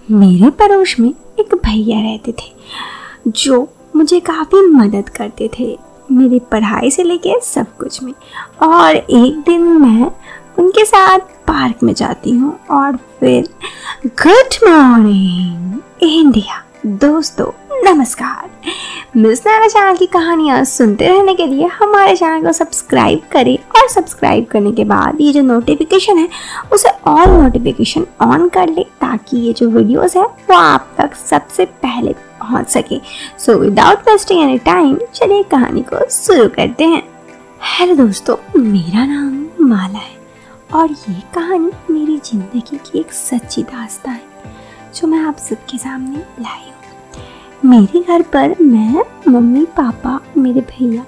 मेरे पड़ोस में एक भैया रहते थे जो मुझे काफ़ी मदद करते थे, मेरी पढ़ाई से लेके सब कुछ में। और एक दिन मैं उनके साथ पार्क में जाती हूँ और फिर गुड मॉर्निंग इंडिया दोस्तों, नमस्कार। मिस नायरा चैनल की कहानियाँ सुनते रहने के लिए हमारे चैनल को सब्सक्राइब करें और सब्सक्राइब करने के बाद ये जो नोटिफिकेशन है उसे ऑल नोटिफिकेशन ऑन कर ले ताकि ये जो वीडियोस है वो आप तक सबसे पहले पहुंच सके। So without wasting any time चलिए कहानी को शुरू करते हैं। हेलो दोस्तों, मेरा नाम माला है और ये कहानी मेरी जिंदगी की एक सच्ची दास्तान है जो मैं आप सबके सामने लाई हूँ। मेरे घर पर मैं, मम्मी, पापा, मेरे भैया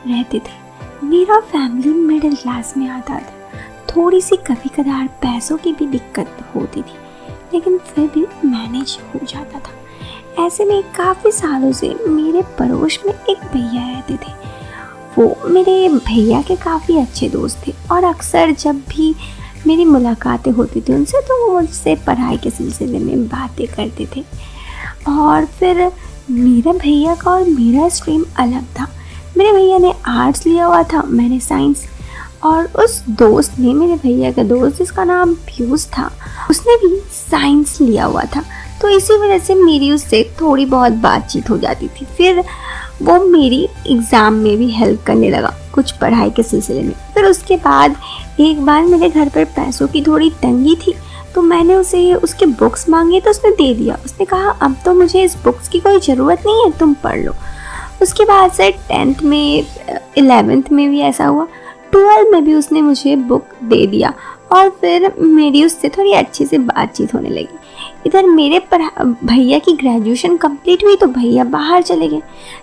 रहते थे। मेरा फैमिली मिडिल क्लास में आता था। थोड़ी सी कभी कदार पैसों की भी दिक्कत होती थी, लेकिन फिर भी मैनेज हो जाता था। ऐसे में काफ़ी सालों से मेरे पड़ोस में एक भैया रहते थे। वो मेरे भैया के काफ़ी अच्छे दोस्त थे और अक्सर जब भी मेरी मुलाकातें होती थी उनसे तो वो मुझसे पढ़ाई के सिलसिले में बातें करते थे। और फिर मेरे भैया का और मेरा स्ट्रीम अलग था। मेरे भैया ने आर्ट्स लिया हुआ था, मैंने साइंस। और उस दोस्त ने, मेरे भैया का दोस्त जिसका नाम पीयूष था, उसने भी साइंस लिया हुआ था। तो इसी वजह से मेरी उससे थोड़ी बहुत बातचीत हो जाती थी। फिर वो मेरी एग्ज़ाम में भी हेल्प करने लगा कुछ पढ़ाई के सिलसिले में। फिर उसके बाद एक बार मेरे घर पर पैसों की थोड़ी तंगी थी तो मैंने उसे उसके बुक्स मांगे तो उसने दे दिया। उसने कहा अब तो मुझे इस बुक्स की कोई ज़रूरत नहीं है, तुम पढ़ लो। उसके बाद से 10th में, 11th में भी ऐसा हुआ, 12th में भी उसने मुझे बुक दे दिया और फिर मेरी उससे थोड़ी अच्छे से बातचीत होने लगी। इधर मेरे भैया की ग्रेजुएशन कंप्लीट हुई तो भैया बाहर चले गए,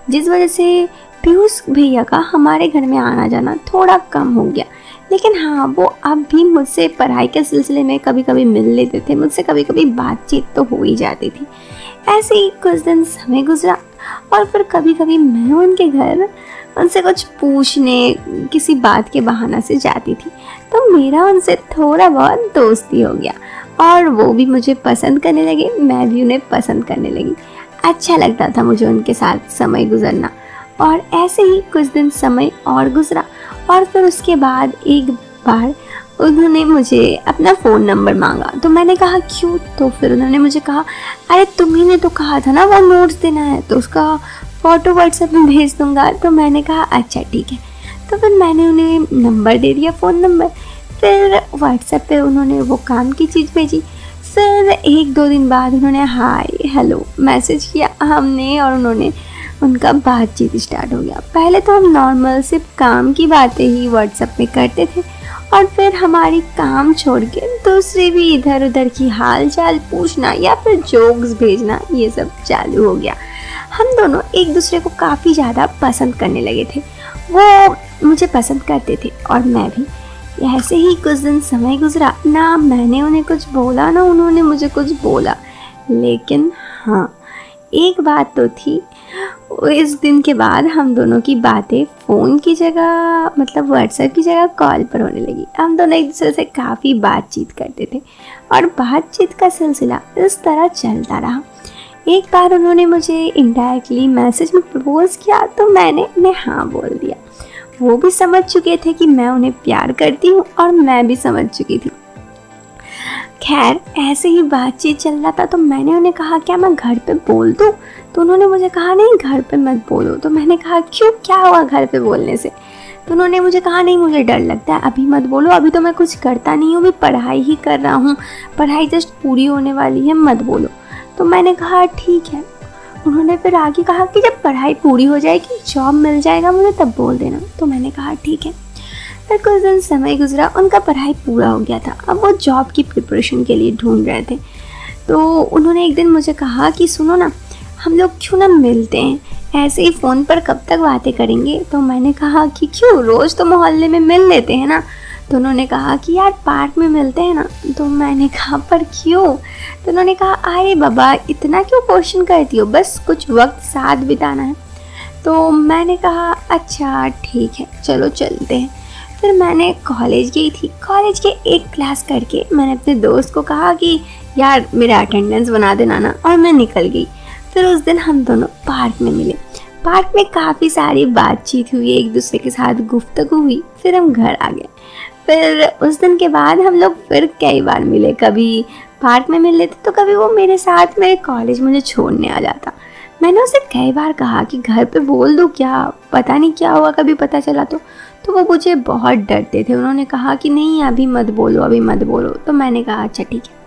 जिस वजह से पीयूष भैया का हमारे घर में आना जाना थोड़ा कम हो गया। लेकिन हाँ, वो अब भी मुझसे पढ़ाई के सिलसिले में कभी कभी मिल लेते थे, मुझसे कभी कभी बातचीत तो हो ही जाती थी। ऐसे ही कुछ दिन समय गुजरा और फिर कभी कभी मैं उनके घर उनसे कुछ पूछने किसी बात के बहाना से जाती थी, तो मेरा उनसे थोड़ा बहुत दोस्ती हो गया और वो भी मुझे पसंद करने लगे, मैं भी उन्हें पसंद करने लगी। अच्छा लगता था मुझे उनके साथ समय गुजरना। और ऐसे ही कुछ दिन समय और गुजरा और फिर उसके बाद एक बार उन्होंने मुझे अपना फ़ोन नंबर मांगा तो मैंने कहा क्यों। तो फिर उन्होंने मुझे कहा अरे तुम्ही ने तो कहा था ना वो नोट्स देना है तो उसका फ़ोटो व्हाट्सएप में भेज दूँगा। तो मैंने कहा अच्छा ठीक है। तो फिर मैंने उन्हें नंबर दे दिया, फ़ोन नंबर। फिर व्हाट्सएप पे उन्होंने वो काम की चीज़ भेजी। फिर 1-2 दिन बाद उन्होंने हाय हेलो मैसेज किया हमने और उन्होंने उनका बातचीत स्टार्ट हो गया। पहले तो हम नॉर्मल सिर्फ काम की बातें ही व्हाट्सएप पे करते थे और फिर हमारी काम छोड़ के दूसरे भी इधर उधर की हाल चाल पूछना या फिर जोक्स भेजना ये सब चालू हो गया। हम दोनों एक दूसरे को काफ़ी ज़्यादा पसंद करने लगे थे। वो मुझे पसंद करते थे और मैं भी। ऐसे ही कुछ दिन समय गुजरा, ना मैंने उन्हें कुछ बोला ना उन्होंने मुझे कुछ बोला। लेकिन हाँ, एक बात तो थी, इस दिन के बाद हम दोनों की बातें फ़ोन की जगह मतलब व्हाट्सएप की जगह कॉल पर होने लगी। हम दोनों एक दूसरे से काफ़ी बातचीत करते थे और बातचीत का सिलसिला इस तरह चलता रहा। एक बार उन्होंने मुझे इनडायरेक्टली मैसेज में प्रपोज किया तो मैंने हाँ बोल दिया। वो भी समझ चुके थे कि मैं उन्हें प्यार करती हूँ और मैं भी समझ चुकी थी। खैर ऐसे ही बातचीत चल रहा था तो मैंने उन्हें कहा क्या मैं घर पे बोल दूँ। तो उन्होंने मुझे कहा नहीं घर पे मत बोलो। तो मैंने कहा क्यों, क्या हुआ घर पे बोलने से। तो उन्होंने मुझे कहा नहीं मुझे डर लगता है, अभी मत बोलो, अभी तो मैं कुछ करता नहीं हूँ, अभी पढ़ाई ही कर रहा हूँ, पढ़ाई जस्ट पूरी होने वाली है, मत बोलो। तो मैंने कहा ठीक है। उन्होंने फिर आगे कहा कि जब पढ़ाई पूरी हो जाएगी, जॉब मिल जाएगा मुझे, तब बोल देना। तो मैंने कहा ठीक है। फिर कुछ दिन समय गुजरा, उनका पढ़ाई पूरा हो गया था, अब वो जॉब की प्रिपरेशन के लिए ढूंढ रहे थे। तो उन्होंने एक दिन मुझे कहा कि सुनो ना, हम लोग क्यों ना मिलते हैं, ऐसे ही फ़ोन पर कब तक बातें करेंगे। तो मैंने कहा कि क्यों, रोज़ तो मोहल्ले में मिल लेते हैं ना। तो उन्होंने कहा कि यार पार्क में मिलते हैं ना। तो मैंने कहा पर क्यों। तो उन्होंने कहा अरे बाबा इतना क्यों क्वेश्चन करती हो, बस कुछ वक्त साथ बिताना है। तो मैंने कहा अच्छा ठीक है चलो चलते हैं। फिर मैंने कॉलेज गई थी। कॉलेज के एक क्लास करके मैंने अपने दोस्त को कहा कि यार मेरा अटेंडेंस बना देना ना, और मैं निकल गई। फिर उस दिन हम दोनों पार्क में मिले। पार्क में काफ़ी सारी बातचीत हुई, एक दूसरे के साथ गुफ्तगू हुई। फिर हम घर आ गए। फिर उस दिन के बाद हम लोग फिर कई बार मिले, कभी पार्क में मिल लेते तो कभी वो मेरे साथ मेरे कॉलेज मुझे छोड़ने आ जाता। मैंने उसे कई बार कहा कि घर पे बोल दो क्या, पता नहीं क्या हुआ कभी पता चला तो वो मुझे बहुत डरते थे। उन्होंने कहा कि नहीं अभी मत बोलो, अभी मत बोलो। तो मैंने कहा अच्छा ठीक है।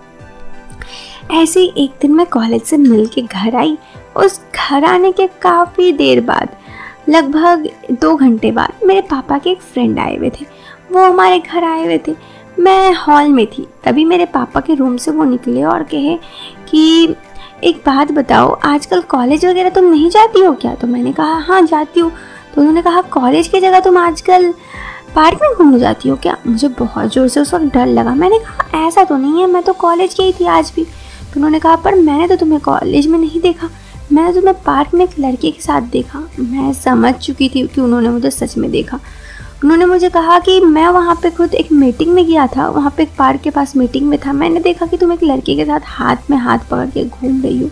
ऐसे ही एक दिन मैं कॉलेज से मिल के घर आई। उस घर आने के काफ़ी देर बाद, लगभग 2 घंटे बाद, मेरे पापा के एक फ्रेंड आए हुए थे। वो हमारे घर आए हुए थे। मैं हॉल में थी, तभी मेरे पापा के रूम से वो निकले और कहे कि एक बात बताओ, आजकल कॉलेज वगैरह तुम नहीं जाती हो क्या? तो मैंने कहा हाँ जाती हूँ। तो उन्होंने कहा कॉलेज की जगह तुम आजकल पार्क में घूमने जाती हो क्या? मुझे बहुत ज़ोर से उस वक्त डर लगा। मैंने कहा ऐसा तो नहीं है, मैं तो कॉलेज गई थी आज भी। तो उन्होंने कहा पर मैंने तो तुम्हें कॉलेज में नहीं देखा, मैंने तुम्हें पार्क में एक लड़के के साथ देखा। मैं समझ चुकी थी कि उन्होंने मुझे सच में देखा। उन्होंने मुझे कहा कि मैं वहाँ पे खुद एक मीटिंग में गया था, वहाँ पे एक पार्क के पास मीटिंग में था, मैंने देखा कि तुम एक लड़के के साथ हाथ में हाथ पकड़ के घूम रही हो।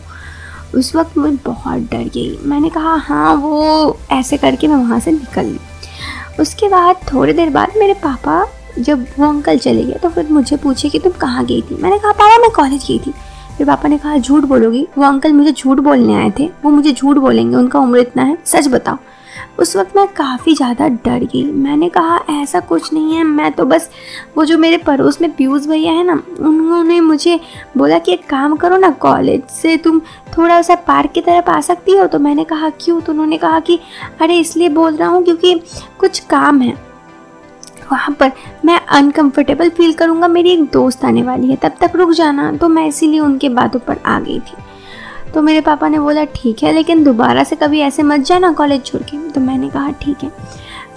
उस वक्त मुझे बहुत डर गई। मैंने कहा हाँ वो, ऐसे करके मैं वहाँ से निकल ली। उसके बाद थोड़ी देर बाद मेरे पापा, जब वो अंकल चले गए तो फिर मुझे पूछे कि तुम कहाँ गई थी? मैंने कहा पापा मैं कॉलेज गई थी। फिर पापा ने कहा झूठ बोलोगी? वो अंकल मुझे झूठ बोलने आए थे, वो मुझे झूठ बोलेंगे, उनका उम्र इतना है, सच बताओ। उस वक्त मैं काफ़ी ज़्यादा डर गई। मैंने कहा ऐसा कुछ नहीं है, मैं तो बस, वो जो मेरे पड़ोस में पीयूष भैया है ना, उन्होंने मुझे बोला कि एक काम करो ना, कॉलेज से तुम थोड़ा सा पार्क की तरफ आ सकती हो। तो मैंने कहा क्यों? तो उन्होंने कहा कि अरे इसलिए बोल रहा हूँ क्योंकि कुछ काम है वहाँ पर, मैं अनकंफर्टेबल फील करूँगा, मेरी एक दोस्त आने वाली है, तब तक रुक जाना। तो मैं इसीलिए उनके बातों पर आ गई थी। तो मेरे पापा ने बोला ठीक है, लेकिन दोबारा से कभी ऐसे मत जाना कॉलेज छोड़ के। तो मैंने कहा ठीक है।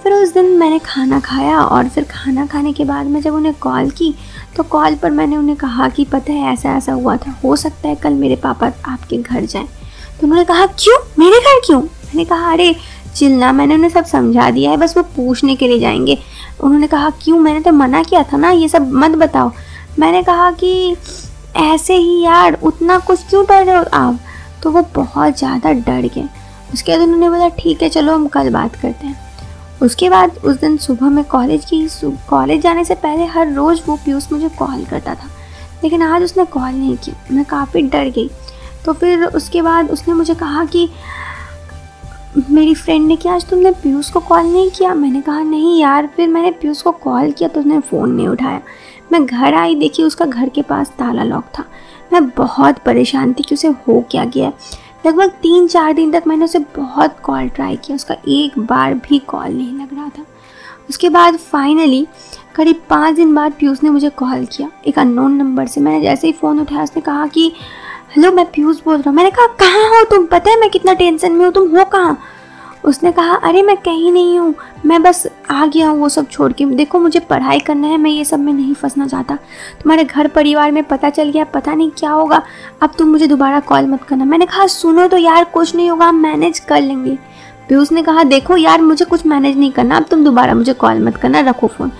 फिर उस दिन मैंने खाना खाया और फिर खाना खाने के बाद मैं जब उन्हें कॉल की तो कॉल पर मैंने उन्हें कहा कि पता है ऐसा ऐसा हुआ था, हो सकता है कल मेरे पापा आपके घर जाएं। तो उन्होंने कहा क्यों, मेरे घर क्यों? मैंने कहा अरे चिल्ला, मैंने उन्हें सब समझा दिया है, बस वो पूछने के लिए जाएंगे। उन्होंने कहा क्यों, मैंने तो मना किया था ना, ये सब मत बताओ। मैंने कहा कि ऐसे ही यार, उतना कुछ क्यों डर रहे हो आप? तो वो बहुत ज़्यादा डर गए। उसके बाद उन्होंने बोला ठीक है चलो हम कल बात करते हैं। उसके बाद उस दिन सुबह मैं कॉलेज की। कॉलेज जाने से पहले हर रोज़ वो पीयूष मुझे कॉल करता था, लेकिन आज उसने कॉल नहीं किया। मैं काफ़ी डर गई। तो फिर उसके बाद उसने मुझे कहा कि मेरी फ्रेंड ने कि आज तुमने पीयूष को कॉल नहीं किया? मैंने कहा नहीं यार। फिर मैंने पीयूष को कॉल किया तो उसने फ़ोन नहीं उठाया। मैं घर आई, देखी उसका घर के पास ताला लॉक था। मैं बहुत परेशान थी कि उसे हो क्या गया। लगभग 3-4 दिन तक मैंने उसे बहुत कॉल ट्राई किया, उसका एक बार भी कॉल नहीं लग रहा था। उसके बाद फाइनली करीब 5 दिन बाद पीयूष ने मुझे कॉल किया एक अननोन नंबर से। मैंने जैसे ही फ़ोन उठाया उसने कहा कि हेलो मैं पीयूष बोल रहा हूँ। मैंने कहा कहाँ हो तुम, पता है मैं कितना टेंशन में हूँ, तुम हो कहाँ? उसने कहा अरे मैं कहीं नहीं हूँ, मैं बस आ गया हूँ वो सब छोड़ के। देखो मुझे पढ़ाई करना है, मैं ये सब में नहीं फंसना चाहता। तुम्हारे घर परिवार में पता चल गया, पता नहीं क्या होगा, अब तुम मुझे दोबारा कॉल मत करना। मैंने कहा सुनो तो यार, कुछ नहीं होगा, हम मैनेज कर लेंगे। पीयूष ने कहा देखो यार मुझे कुछ मैनेज नहीं करना, अब तुम दोबारा मुझे कॉल मत करना, रखो फ़ोन।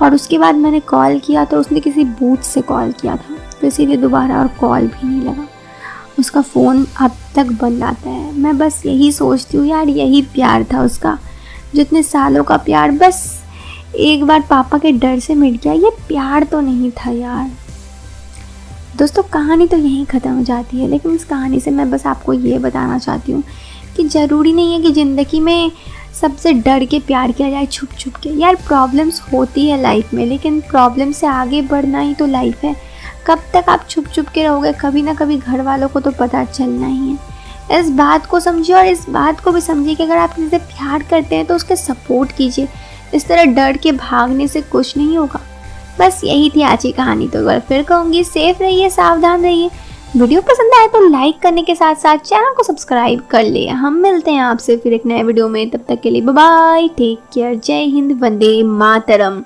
और उसके बाद मैंने कॉल किया तो उसने किसी बूथ से कॉल किया था, तो इसीलिए दोबारा और कॉल भी नहीं लगा। उसका फ़ोन अब तक बंद आता है। मैं बस यही सोचती हूँ यार, यही प्यार था उसका, जितने सालों का प्यार बस एक बार पापा के डर से मिट गया। ये प्यार तो नहीं था यार। दोस्तों कहानी तो यहीं ख़त्म हो जाती है, लेकिन इस कहानी से मैं बस आपको ये बताना चाहती हूँ कि ज़रूरी नहीं है कि ज़िंदगी में सबसे डर के प्यार किया जाए छुप छुप के। यार प्रॉब्लम्स होती है लाइफ में, लेकिन प्रॉब्लम से आगे बढ़ना ही तो लाइफ है। कब तक आप छुप छुप के रहोगे? कभी ना कभी घर वालों को तो पता चलना ही है। इस बात को समझिए और इस बात को भी समझिए कि अगर आप किसी से प्यार करते हैं तो उसके सपोर्ट कीजिए। इस तरह डर के भागने से कुछ नहीं होगा। बस यही थी आज की कहानी। तो अगर फिर कहूँगी सेफ रहिए, सावधान रहिए। वीडियो पसंद आए तो लाइक करने के साथ साथ चैनल को सब्सक्राइब कर ले। हम मिलते हैं आपसे फिर एक नए वीडियो में, तब तक के लिए बाय बाय, टेक केयर, जय हिंद, वंदे मातरम।